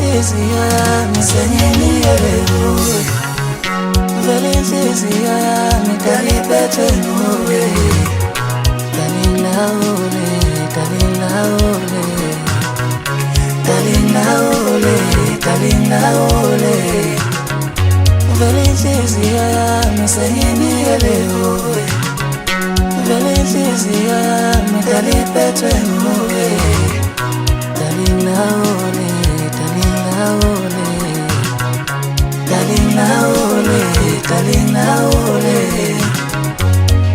inhliziyo yami senyiniyele kuwe, vele inhliziyo yami daliphethe nguwe. Darling lawule, darling lawule, darling lawule, darling lawule, vele inhliziyo yami senyiniyele kuwe, vele inhliziyo yami daliphethe nguwe. Darling lawule, darling lawule, darling lawule, darling lawule,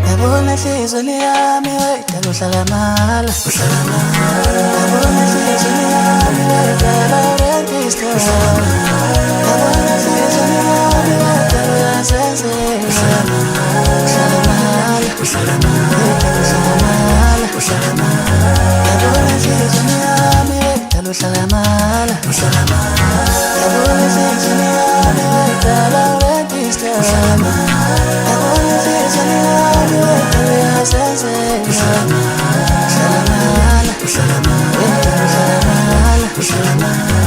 yabona inhliziyo yami wayidala uhlala mahala, uhlala mahala. Yabona inhliziyo yami wayidala urentista, yabona inhliziyo yami wayidala uyazenzela, uhlala mahala, uhlala mahala, uhlala mahala, uhlala mahala. Yabona inhliziyo yami wayidala uhlala mahala, uhlala mahala. Yabona inhliziyo yami wayidala urentista, uhlala mahala. Yabona inhliziyo yami wayidala uyazenzela, uhlala mahala, uhlala mahala, uhlala mahala.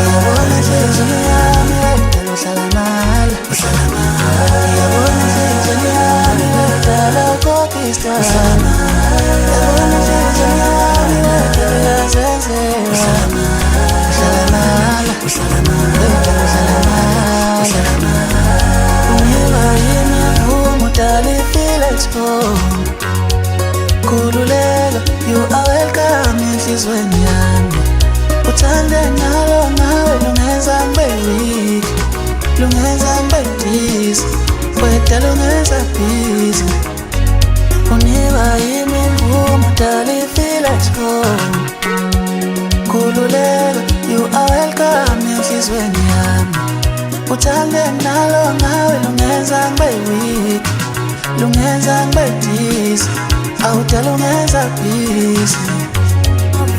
Yabona inhliziyo yami wayidala uhlala mahala, uhlala mahala. Yabona inhliziyo yami wayidala ukokista, uhlala mahala. Yabona inhliziyo yami wayidala uyazenzela, uhlala mahala, uhlala mahala, uhlala mahala, uhlala mahala. Univa yini mvumo dala i-feel at home. Khululeka, you are welcome enhlizweni yami. Uthande nalo nawe lungenza ngibe weak, lungenza ngibe busy, wedala ungenza busy. Univa yini mvumo dala i-feel at home. Khululeka, you are welcome enhlizweni yami. Uthande nalo nawe lungenza ngibe weak, lungenza ngibe busy, awudala ungenza busy.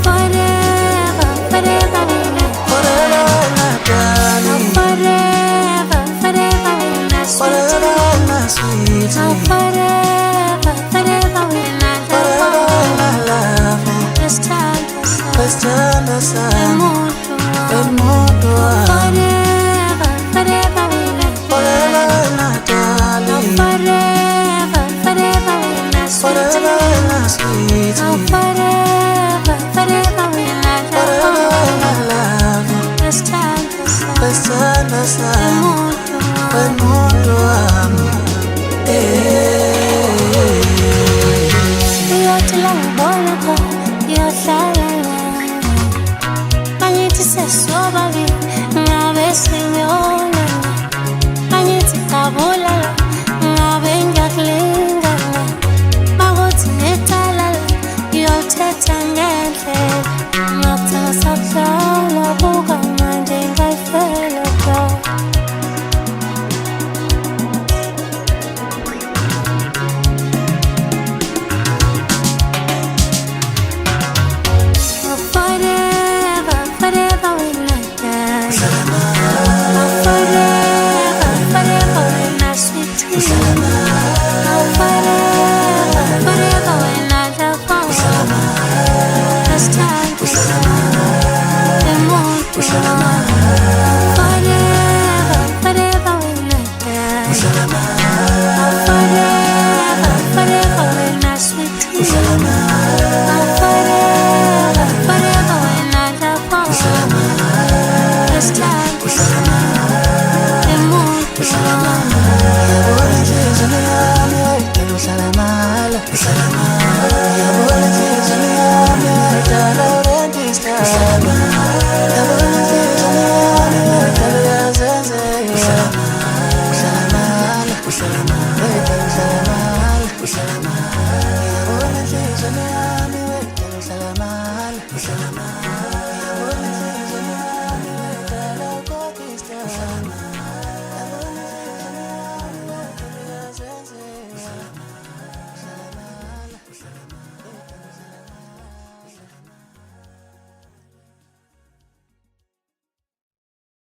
Forever, forever wena, Forever wena darling, forever, forever wena forever sweetie, wena sweetie, forever, forever wena forever wena love, love. esithanda sami, Emutu emuntu wami, forever, forever wena, forever wena darling, forever, forever wena forever sweetie, wena sweetie, forever, forever wena forever wena love. esithanda sami, Emutu emuntu wami, uyothi la ngibona khona uyohlala nami, mangithi sesobabili ngabe sengiyona, mangithi ngabulala ngabe ngiyakulingana, makuthi necala la uyothetha ngendlela, ngathi ngisahlala buka manje ngayifela do. Forever, forever wena darling, forever, forever wena sweetie, forever, forever wena love, esithanda sami, emuntu wami.